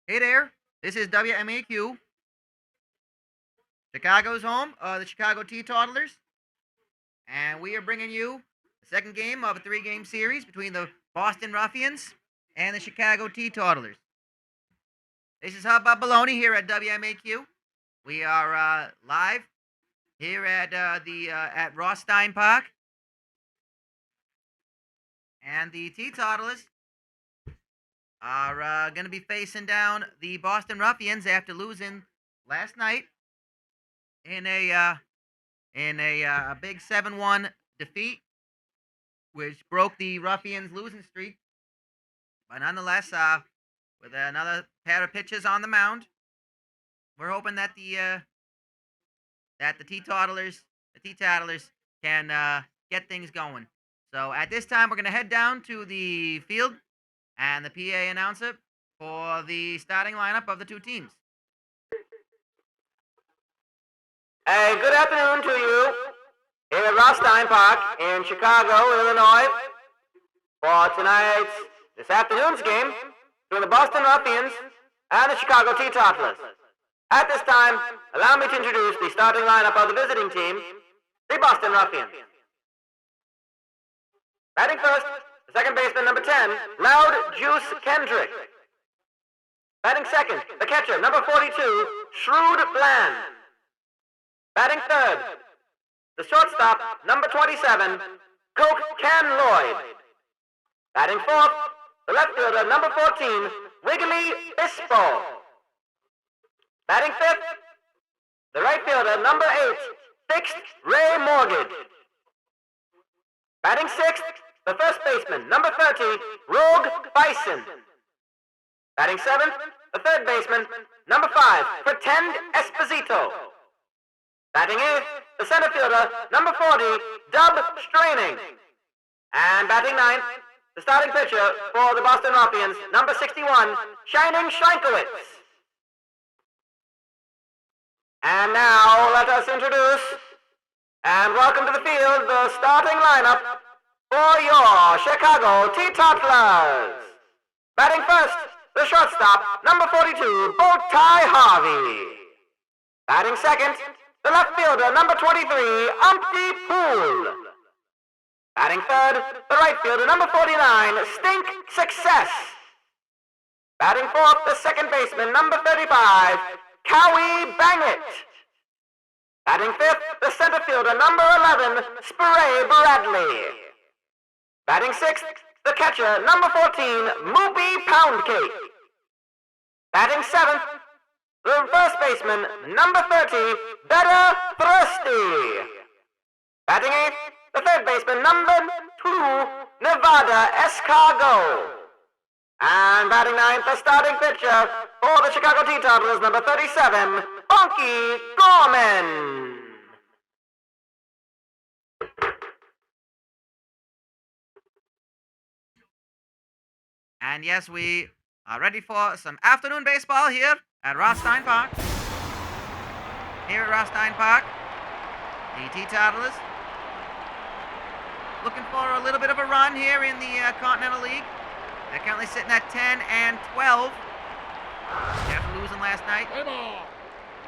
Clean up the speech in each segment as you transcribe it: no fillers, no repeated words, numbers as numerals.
Hey there, this is WMAQ, Chicago's home, the Chicago Teetotalers, and we are bringing you the second game of a three-game series between the Boston Ruffians and the Chicago Teetotalers. This is Hubbub Bologne here at WMAQ. We are live here at at Rothstein Park, and the Teetotalers are going to be facing down the Boston Ruffians after losing last night in a big 7-1 defeat, which broke the Ruffians' losing streak. But nonetheless, with another pair of pitchers on the mound, we're hoping that the Teetotalers can get things going. So at this time, we're going to head down to the field and the PA announcer for the starting lineup of the two teams. Hey, good afternoon to you here at Rothstein Park in Chicago, Illinois, for this afternoon's game between the Boston Ruffians and the Chicago Teetotalers. At this time, allow me to introduce the starting lineup of the visiting team, the Boston Ruffians. Batting first, the second baseman, number 10, Loud Juice Kendrick. Batting second, the catcher, number 42, Shrewd Bland. Batting third, the shortstop, number 27, Coke Can Lloyd. Batting fourth, the left fielder, number 14, Wiggly Bispo. Batting fifth, the right fielder, number 8, Fixed Ray Mortgage. Batting sixth, the first baseman, number 30, Rogue Bison. Batting seventh, the third baseman, number 5, Pretend Esposito. Batting eighth, the center fielder, number 40, Dub Straining. And batting ninth, the starting pitcher for the Boston Ruffians, number 61, Shining Shankowitz. And now let us introduce and welcome to the field the starting lineup for your Chicago Teetotalers. Batting first, the shortstop, number 42, Bowtie Harvey. Batting second, the left fielder, number 23, Umpty Pool. Batting third, the right fielder, number 49, Stink Success. Batting fourth, the second baseman, number 35, Cowie Bangit. Batting fifth, the center fielder, number 11, Spray Bradley. Batting sixth, the catcher, number 14, Moopy Poundcake. Batting seventh, the first baseman, number 30, Better Thirsty. Batting eighth, the third baseman, number 2, Nevada Escargot. And batting ninth, the starting pitcher for the Chicago Teetotalers, number 37, Funky Gorman. And yes, we are ready for some afternoon baseball here at Rothstein Park. Here at Rothstein Park, the Teetotalers looking for a little bit of a run here in the Continental League. They're currently sitting at 10 and 12 after losing last night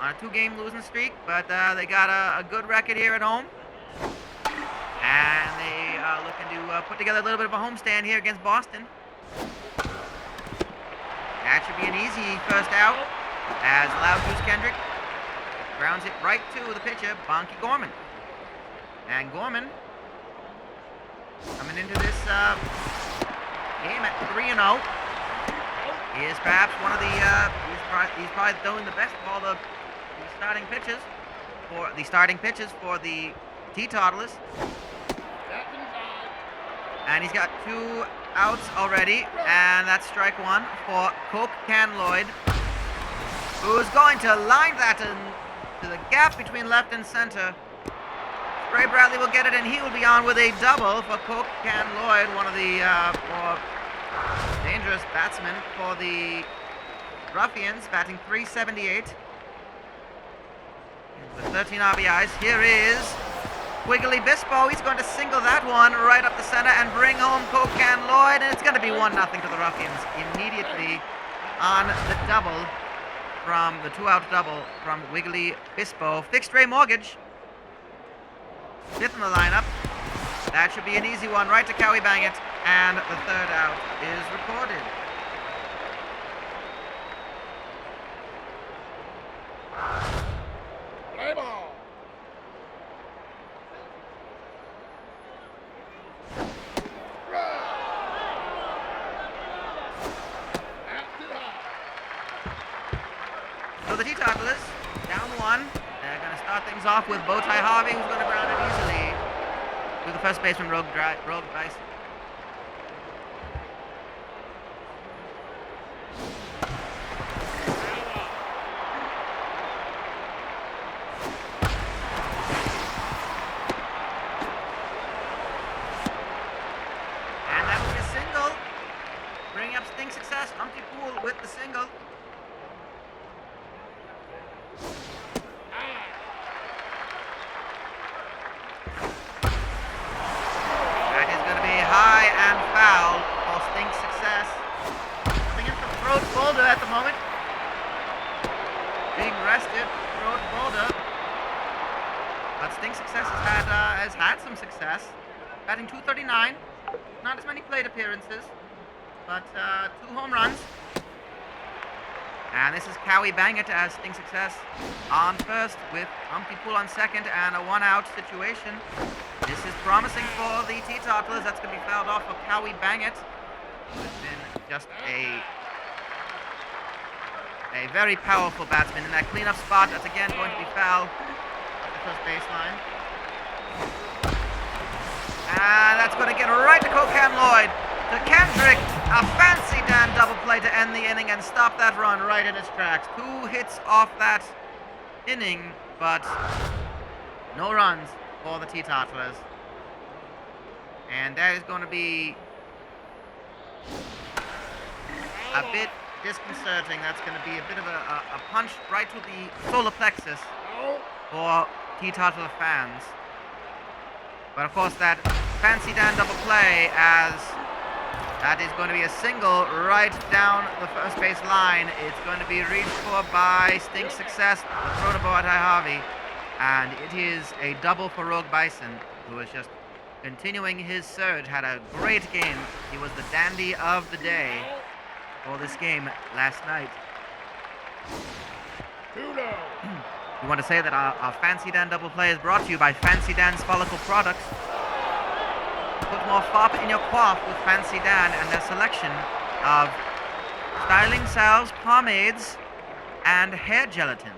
on a 2-game losing streak, but they got a good record here at home, and they are looking to put together a little bit of a homestand here against Boston. That should be an easy first out as Loud Juice Kendrick grounds it right to the pitcher, Bonky Gorman. And Gorman coming into this game at 3-0. He is perhaps one of the he's probably doing the best of all the starting pitches for the Teetotalers. And he's got 2 outs already, and that's strike 1 for Coke Can Lloyd, who's going to line that into the gap between left and center. Spray Bradley will get it, and he will be on with a double for Coke Can Lloyd, one of the more dangerous batsmen for the Ruffians, batting .378 with 13 RBIs. Here is Wiggly Bispo. He's going to single that one right up the center and bring home Coke Can Lloyd, and it's going to be 1-0 to the Ruffians immediately on the double from the 2-out double from Wiggly Bispo. Fixed Ray Mortgage. 5th in the lineup. That should be an easy one, right to Cowie Bangett, and the 3rd out is recorded. Play ball. So the Teetotalers, down 1. They're going to start things off with Bowtie Harvey, who's going to ground it easily to the first baseman, Rogue Bison. And that will be a single, bringing up sting success. Humpty Pool with the single. High and foul for Stink Success. Coming in for Throat Boulder at the moment. Being rested, Throat Boulder. But Stink Success has had some success. Batting .239. Not as many plate appearances, but 2 home runs. And this is Cowie Bangett as Stink Success on first with Humpty Pool on second and a 1-out situation. This is promising for the Teetotalers. That's going to be fouled off for Cowie Bangett, who has been just a very powerful batsman in that cleanup spot. That's again going to be foul at the first baseline. And that's going to get right to Cocan Lloyd. To Kendrick, a fancy Dan double play to end the inning and stop that run right in its tracks. 2 hits off that inning, but no runs for the Teetotalers. And that is going to be a bit disconcerting. That's going to be a bit of a punch right to the solar plexus for Teetotaler fans. But of course that fancy Dan double play, as that is going to be a single right down the first base line. It's going to be reached for by Stink Success, the throw to Bowtie Harvey. And it is a double for Rogue Bison, who is just continuing his surge. Had a great game. He was the dandy of the day for this game last night. We want to say that our Fancy Dan double play is brought to you by Fancy Dan's Follicle Products. Put more fop in your coif with Fancy Dan and their selection of styling salves, pomades, and hair gelatin.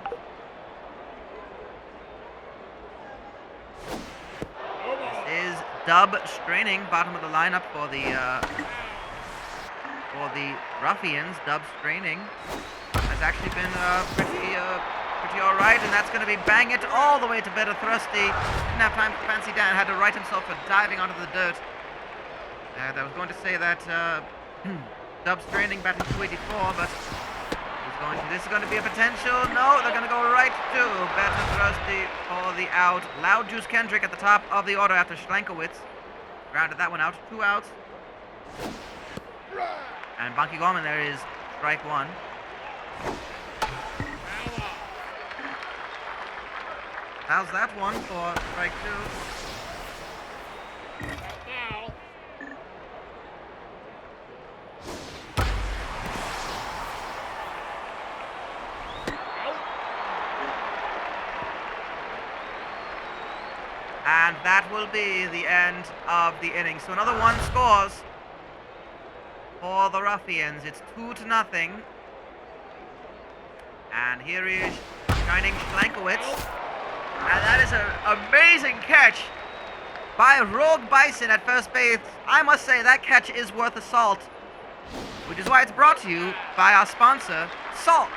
This is Dub Straining, bottom of the lineup for the Ruffians. Dub Straining has actually been pretty all right, and that's going to be Bang It all the way to Better Thrusty. Didn't have time for Fancy Dan, had to right himself for diving onto the dirt. I was going to say that Dub Straining batting 284, but this is going to be a potential. No, they're going to go right to Better Thrusty for the out. Loud Juice Kendrick at the top of the order after Schlenkowitz grounded that one out. 2 outs. And Bunky Gorman, there is strike 1. How's that one for strike 2? And that will be the end of the inning. So another 1 scores for the Ruffians. It's 2-0. And here is Shining Schlenkowitz. And that is an amazing catch by Rogue Bison at first base. I must say, that catch is worth a salt, which is why it's brought to you by our sponsor, Salt.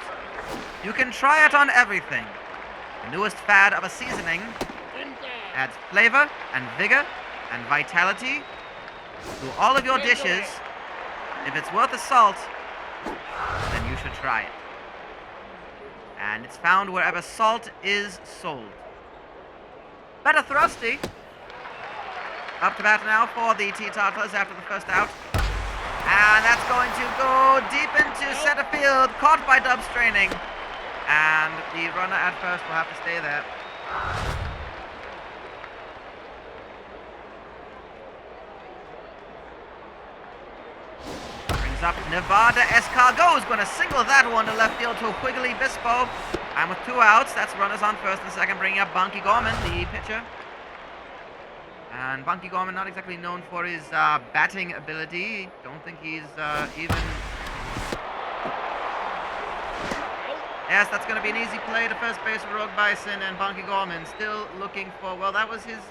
You can try it on everything. The newest fad of a seasoning adds flavor and vigor and vitality to all of your dishes. If it's worth a salt, then you should try it. And it's found wherever salt is sold. Better Thrusty. Up to bat now for the Teetotalers after the first out. And that's going to go deep into center field, caught by Dub Straining. And the runner at first will have to stay there. Brings up Nevada Escargot, is going to single that one to left field to Wiggly Bispo. And with 2 outs, that's runners on first and second, bringing up Bunky Gorman, the pitcher. And Bunky Gorman, not exactly known for his batting ability. Don't think he's even... Yes, that's going to be an easy play to first base for Rogue Bison, and Bunky Gorman still looking for... Well, that was his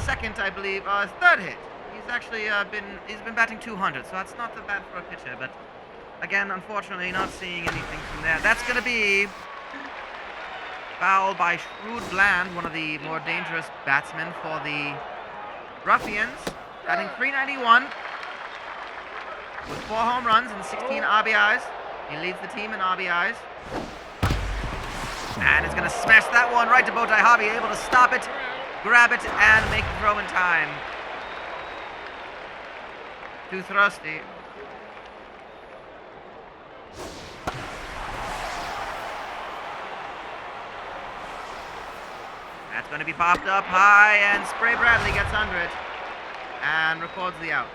second, I believe, his third hit. He's actually been batting 200, so that's not too bad for a pitcher. But again, unfortunately, not seeing anything from there. That's going to be foul by Shrewd Bland, one of the more dangerous batsmen for the Ruffians, batting .391 with 4 home runs and 16 RBIs. He leads the team in RBIs. And it's going to smash that one right to Bowtie Hobby, able to stop it, grab it, and make the throw in time. Too thrusty. That's going to be popped up high, and Spray Bradley gets under it and records the out.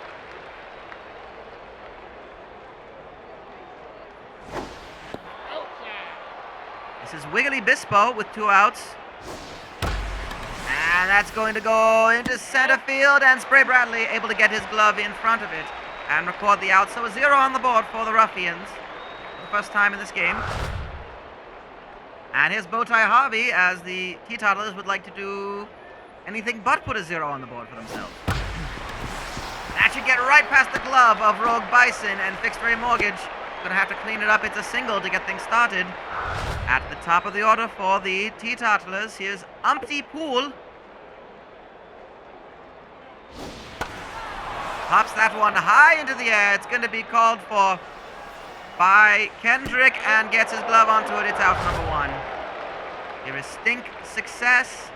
This is Wiggly Bispo with 2 outs. And that's going to go into center field, and Spray Bradley able to get his glove in front of it and record the out. So a 0 on the board for the Ruffians for the first time in this game. And here's Bowtie Harvey, as the Teetotalers would like to do anything but put a 0 on the board for themselves. That should get right past the glove of Rogue Bison, and Fixed Rate Mortgage gonna have to clean it up. It's a single to get things started. At the top of the order for the Teetotalers, here's Umpty Pool. Pops that one high into the air. It's going to be called for by Kendrick and gets his glove onto it. It's out number 1. Here is Stink Success.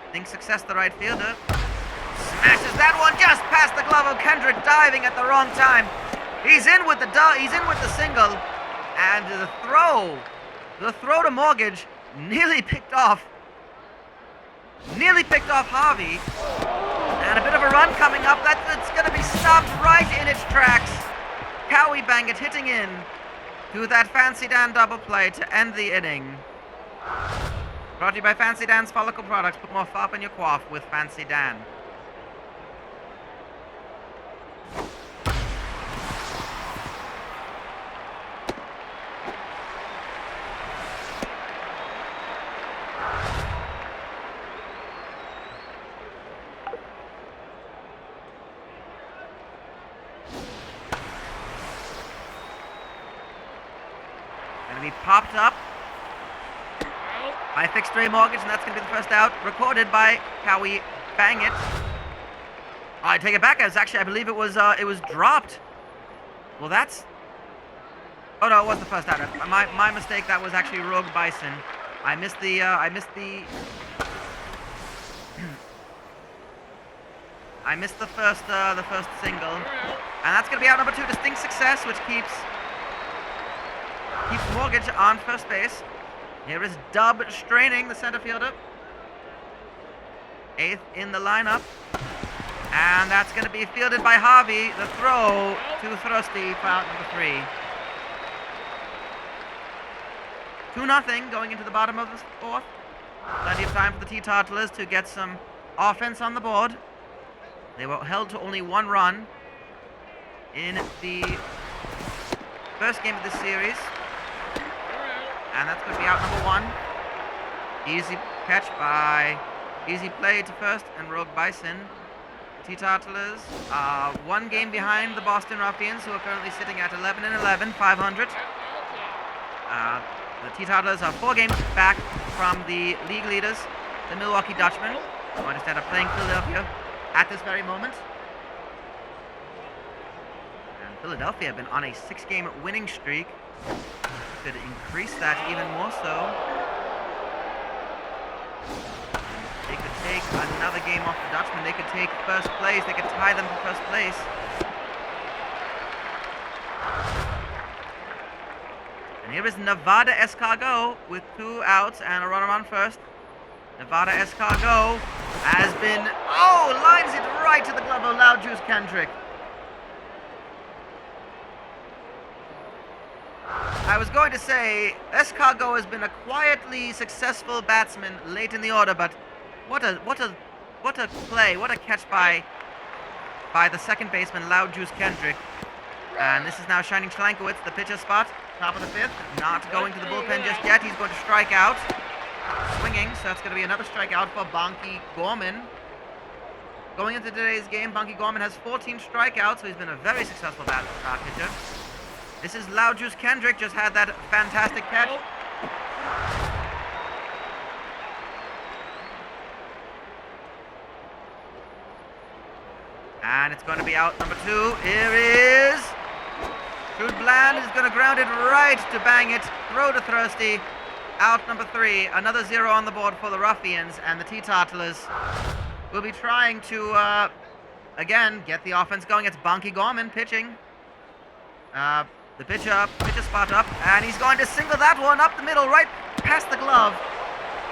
Stink Success, the right fielder. Smashes that one just past the glove of Kendrick, diving at the wrong time. He's in with the single, and the throw to Mortgage nearly picked off Harvey. And a bit of a run coming up. It's going to be stopped right in its tracks. Cowie Bangett hitting in to that Fancy Dan double play to end the inning. Brought to you by Fancy Dan's Follicle Products. Put more fop in your quaff with Fancy Dan. Going to be popped up by Fixed Rate Mortgage, and that's going to be the first out, recorded by Cowie Bangett. I take it back. I believe it was dropped. Well, that's... Oh no, it was the first out. My mistake. That was actually Rogue Bison. I missed the first single, and that's going to be out number 2, Distinct Success, which keeps Mortgage on first base. Here is Dub Straining, the center fielder, 8th in the lineup, and that's going to be fielded by Harvey. The throw to Thrusty for out number 3. 2-0 going into the bottom of the 4th. Plenty of time for the Teetotalers to get some offense on the board. They were held to only 1 run in the first game of this series. And that's going to be out number 1. Easy play to first and Rogue Bison. Teetotalers 1 game behind the Boston Ruffians, who are currently sitting at 11-11, 500. The Teetotalers are 4 games back from the league leaders, the Milwaukee Dutchmen, who I understand are playing Philadelphia at this very moment. And Philadelphia have been on a 6-game winning streak. Could increase that even more so. They could take another game off the Dutchmen. They could take first place. They could tie them for first place. And here is Nevada Escargot with 2 outs and a runner on first. Nevada Escargot has been... Oh, lines it right to the glove of Loud Juice Kendrick. I was going to say, Escargot has been a quietly successful batsman late in the order, but what a play, what a catch by the second baseman, Loud Juice Kendrick. And this is now Shining Schlankowitz, the pitcher spot, top of the 5th, not going to the bullpen just yet. He's going to strike out, swinging, so that's going to be another strikeout for Bonky Gorman. Going into today's game, Bonky Gorman has 14 strikeouts, so he's been a very successful pitcher. This is Loud Juice Kendrick, just had that fantastic catch. And it's going to be out number 2. Here is Jude Bland is going to ground it right to bang it. Throw to Thirsty. Out number 3. Another 0 on the board for the Ruffians, and the Teetotalers will be trying to again get the offense going. It's Bonky Gorman pitching. The pitcher spot up, and he's going to single that one up the middle, right past the glove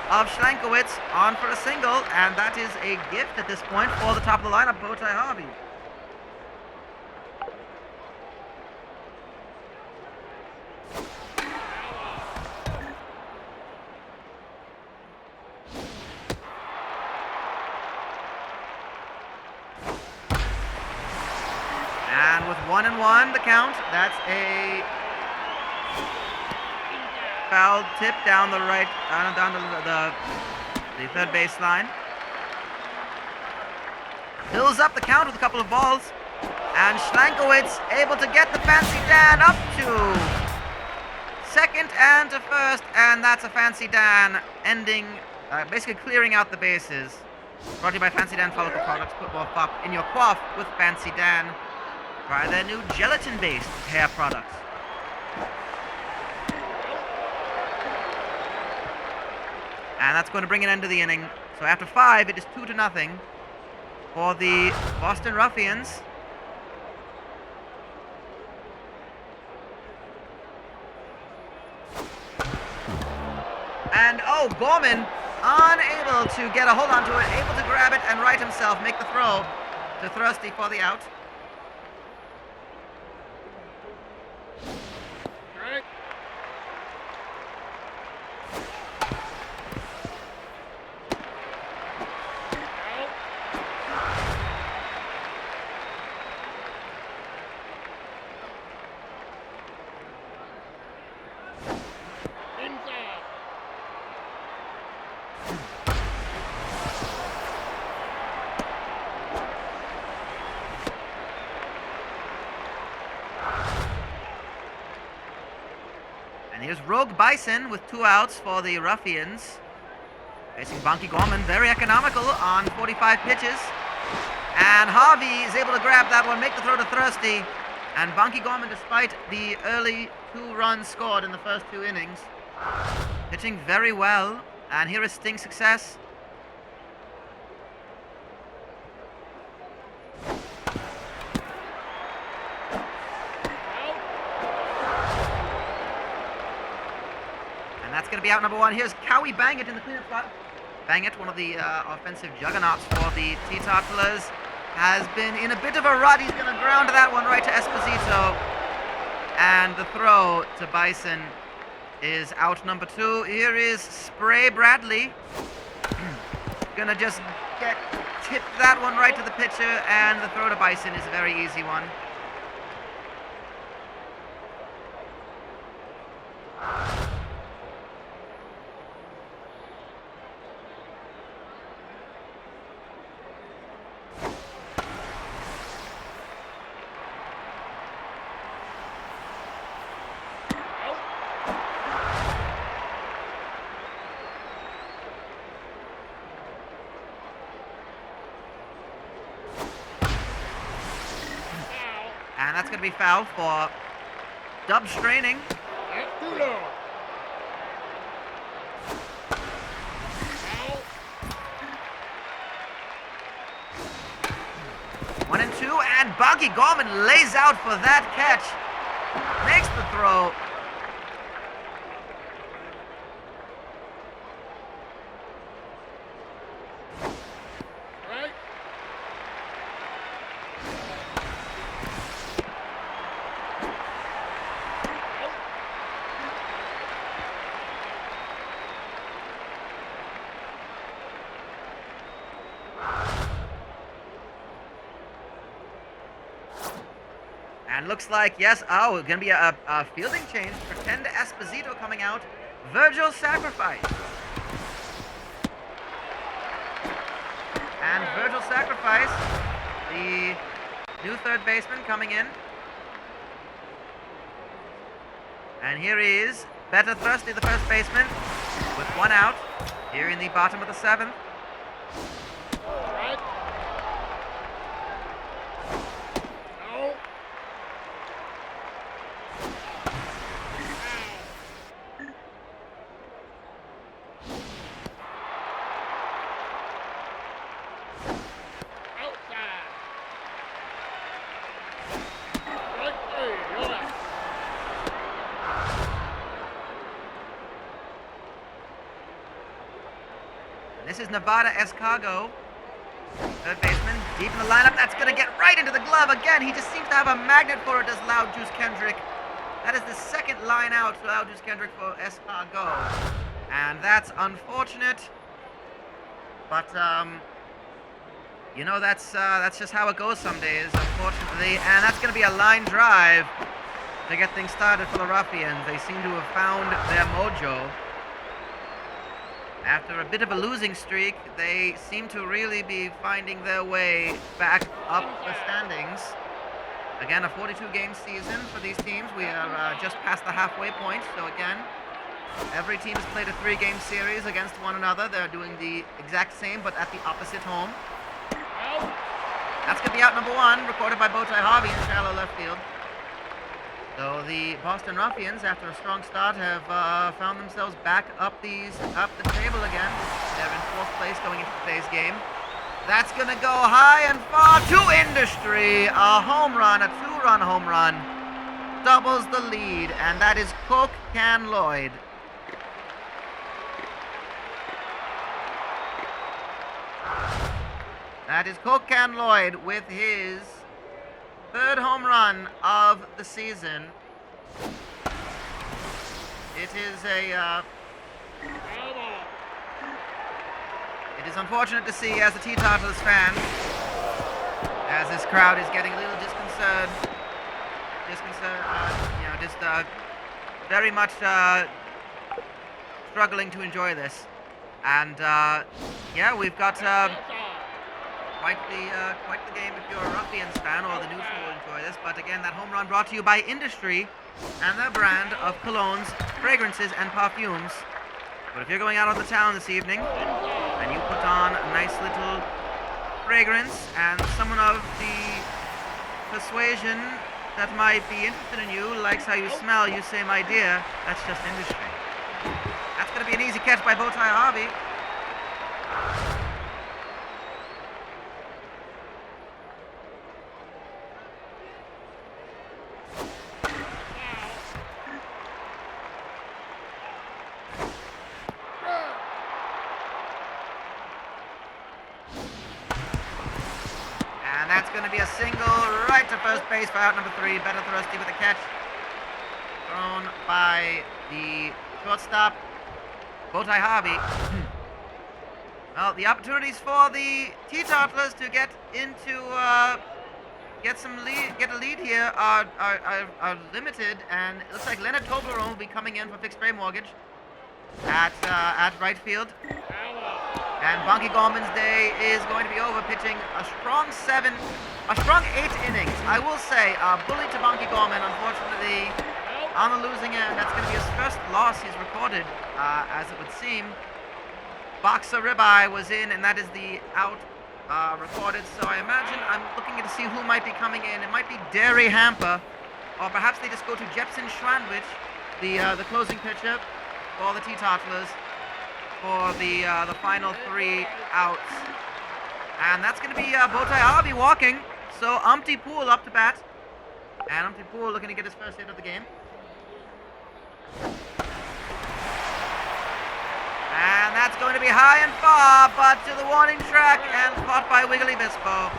of Schlankowitz, on for a single, and that is a gift at this point for the top of the lineup, Bowtie Harvey. And with 1-1 the count, that's a foul tip down the right, down the third baseline. Fills up the count with a couple of balls, and Schlankowitz able to get the Fancy Dan up to second and to first, and that's a Fancy Dan ending, basically clearing out the bases. Brought to you by Fancy Dan Follicle Products. Put more pop in your quaff with Fancy Dan. Try their new gelatin-based hair products. And that's going to bring an end to the inning. So after 5, it is 2-0 for the Boston Ruffians. And Gorman unable to get a hold onto it, able to grab it and right himself, make the throw to Thirsty for the out. Here's Rogue Bison with 2 outs for the Ruffians. Facing Bonky Gorman, very economical on 45 pitches. And Harvey is able to grab that one, make the throw to Thirsty. And Bonky Gorman, despite the early 2 runs scored in the first 2 innings, pitching very well. And here is Sting's success. That's going to be out number 1. Here's Cowie Bangett in the cleanup spot. Bangett, one of the offensive juggernauts for the Teetotalers, has been in a bit of a rut. He's going to ground that one right to Esposito. And the throw to Bison is out number 2. Here is Spray Bradley. Going to just tip that one right to the pitcher, and the throw to Bison is a very easy one. And that's going to be foul for Dub straining. And Bunky Gorman lays out for that catch. Makes the throw. And looks like, yes, oh, it's going to be a fielding change. Pretend Esposito coming out. Virgil Sacrifice. And Virgil Sacrifice, the new third baseman coming in. And here he is, Better Thirsty, the first baseman, with one out here in the bottom of the seventh. This is Nevada Escargo, third baseman, deep in the lineup. That's going to get right into the glove again. He just seems to have a magnet for it, does Loud Juice Kendrick. That is the second line out for Loud Juice Kendrick for Escargo. And that's unfortunate. But, you know, that's just how it goes some days, unfortunately. And that's going to be a line drive to get things started for the Ruffians. They seem to have found their mojo. After a bit of a losing streak, they seem to really be finding their way back up the standings. Again, a 42-game season for these teams. We are just past the halfway point. So again, every team has played a 3-game series against one another. They're doing the exact same, but at the opposite home. That's going to be out number 1, recorded by Bowtie Harvey in shallow left field. So the Boston Ruffians, after a strong start, have found themselves back up the table again. They're in 4th place going into today's game. That's going to go high and far to industry. A home run, a 2-run home run, doubles the lead, and that is Coke Can Lloyd. That is Coke Can Lloyd with his 3rd home run of the season. It is unfortunate to see as a Teetotalers fan, as this crowd is getting a little disconcerted, very much struggling to enjoy this. And yeah, we've got quite the game if you're a Ruffians fan, or the neutral will enjoy this. But again, that home run brought to you by Industry and their brand of colognes, fragrances, and perfumes. But if you're going out on the town this evening and you put on a nice little fragrance and someone of the persuasion that might be interested in you likes how you smell, you say, my dear, that's just Industry. That's going to be an easy catch by Bowtie Harvey. That's going to be a single right to first base for out number 3. Better Thirsty with a catch. Thrown by the shortstop, Bowtie Harvey. Well, the opportunities for the Teetotalers to get into get a lead here are limited, and it looks like Leonard Toblerone will be coming in for Fixed Rate Mortgage at right field. And Bunky Gorman's day is going to be over, pitching a strong 8 innings. I will say, bully to Bunky Gorman, unfortunately, on the losing end. That's going to be his first loss he's recorded, as it would seem. Boxer Ribeye was in, and that is the out recorded. So I imagine I'm looking to see who might be coming in. It might be Derry Hamper, or perhaps they just go to Jepson Schwanwich, the closing pitcher for the Teetotalers, for the final 3 outs. And that's going to be Bowtie Harvey walking. So Umpty Pool up to bat. And Umpty Pool looking to get his first hit of the game. And that's going to be high and far, but to the warning track and caught by Wiggly Bispo.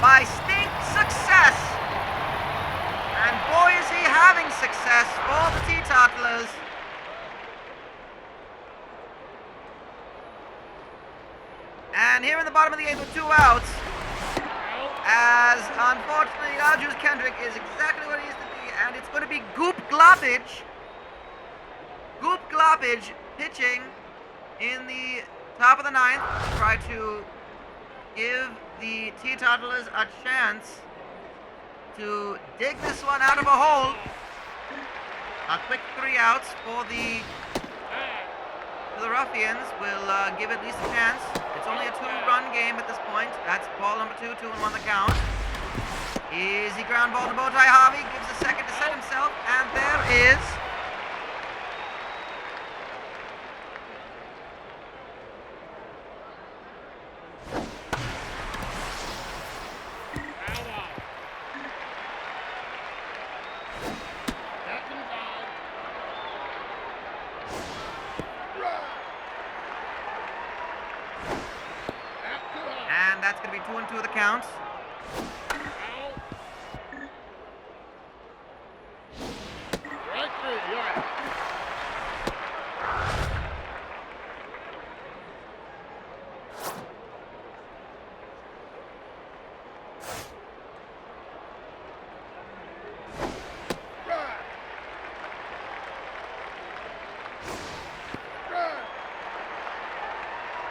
By Stink Success. And boy is he having success for the Teetotalers. And here in the bottom of the 8th with 2 outs, as unfortunately Arjus Kendrick is exactly what he needs to be, and it's going to be Goop Gloppage. Goop Gloppage pitching in the top of the 9th to try to give the Teetotalers a chance to dig this one out of a hole. A quick 3 outs for the Ruffians will give at least a chance. It's only a 2-run game at this point. That's ball number 2, 2-1 the count. Easy ground ball to Bowtie Harvey, gives a second to set himself, and there is that's going to be 2-2 the count.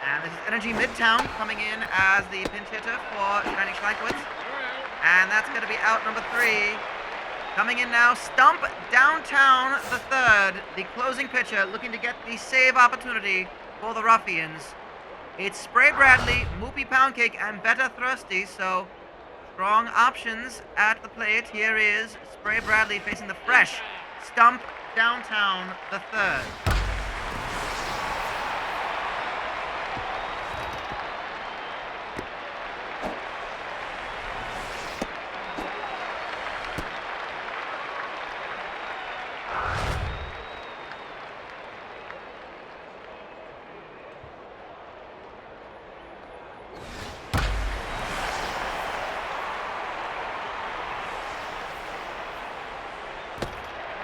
And this is Energy Midtown coming in as the pinch hitter for Shining Schleichwitz. And that's going to be out number 3. Coming in now, Stump Downtown the 3rd, the closing pitcher, looking to get the save opportunity for the Ruffians. It's Spray Bradley, Moopy Poundcake, and Better Thrusty, so strong options at the plate. Here is Spray Bradley facing the fresh Stump Downtown the 3rd.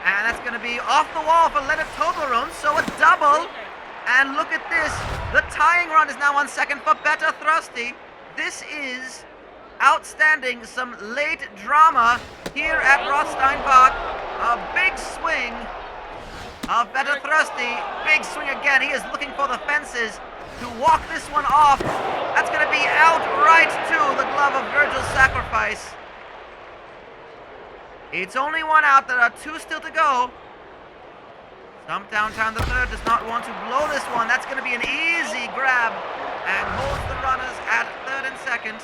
And that's going to be off the wall for Leonard Toblerone, so a double. And look at this. The tying run is now on second for Better Thrusty. This is outstanding. Some late drama here at Rothstein Park. A big swing of Better Thrusty. Big swing again. He is looking for the fences to walk this one off. That's going to be out right to the glove of Virgil's Sacrifice. It's only 1 out. There are 2 still to go. Stump Downtown the 3rd does not want to blow this one. That's going to be an easy grab and holds the runners at 3rd and 2nd.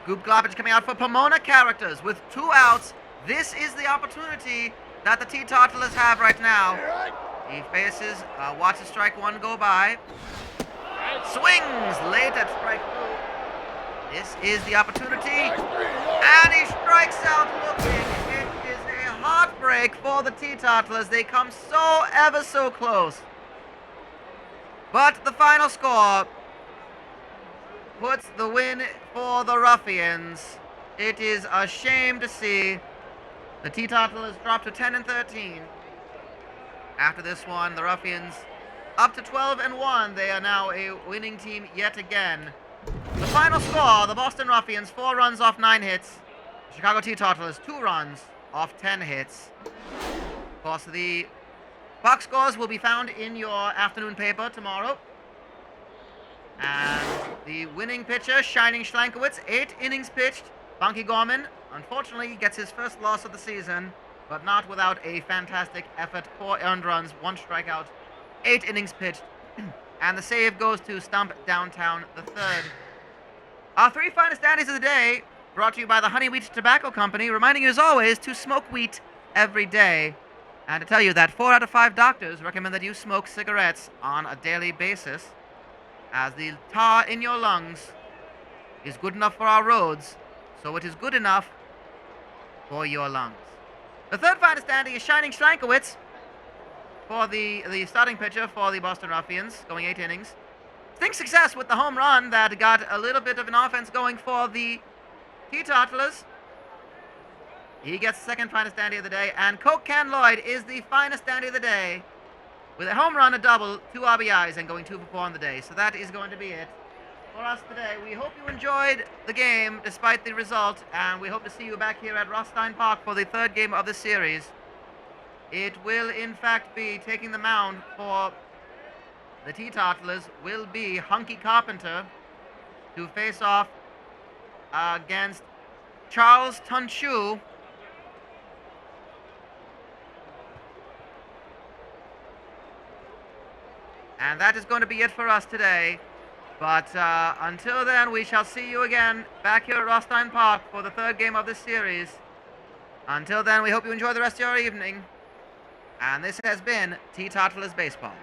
Goop Gloppage coming out for Pomona Characters with 2 outs. This is the opportunity that the Teetotalers have right now. He faces, watches strike 1 go by. Swings late at strike 2. This is the opportunity, and he strikes out looking. It is a heartbreak for the Teetotalers. They come so ever so close. But the final score puts the win for the Ruffians. It is a shame to see the Teetotalers drop to 10 and 13. After this one, the Ruffians up to 12 and 1. They are now a winning team yet again. The final score, the Boston Ruffians, 4 runs off 9 hits. The Chicago Teetotalers, 2 runs off 10 hits. Of course, the box scores will be found in your afternoon paper tomorrow. And the winning pitcher, Shining Schleichwitz, 8 innings pitched, Funky Gorman, unfortunately, gets his first loss of the season, but not without a fantastic effort. 4 earned runs, 1 strikeout, 8 innings pitched, and the save goes to Stump Downtown III. Our 3 finest standings of the day, brought to you by the Honey Wheat Tobacco Company, reminding you as always to smoke wheat every day. And to tell you that 4 out of 5 doctors recommend that you smoke cigarettes on a daily basis, as the tar in your lungs is good enough for our roads, so it is good enough for your lungs. The third finest standing is Shining Schrankowitz for the starting pitcher for the Boston Ruffians, going 8 innings. Sting success with the home run that got a little bit of an offense going for the Teetotalers. He gets the second finest standing of the day, and Coke Can Lloyd is the finest standing of the day with a home run, a double, 2 RBIs, and going 2 for 4 on the day. So that is going to be it for us today. We hope you enjoyed the game despite the result, and we hope to see you back here at Rothstein Park for the 3rd game of the series. It will, in fact, be taking the mound for the Teetotalers will be Hunky Carpenter to face off against Charles Tunchu. And that is going to be it for us today. But until then, we shall see you again back here at Rothstein Park for the 3rd game of this series. Until then, we hope you enjoy the rest of your evening. And this has been Teetotalers Baseball.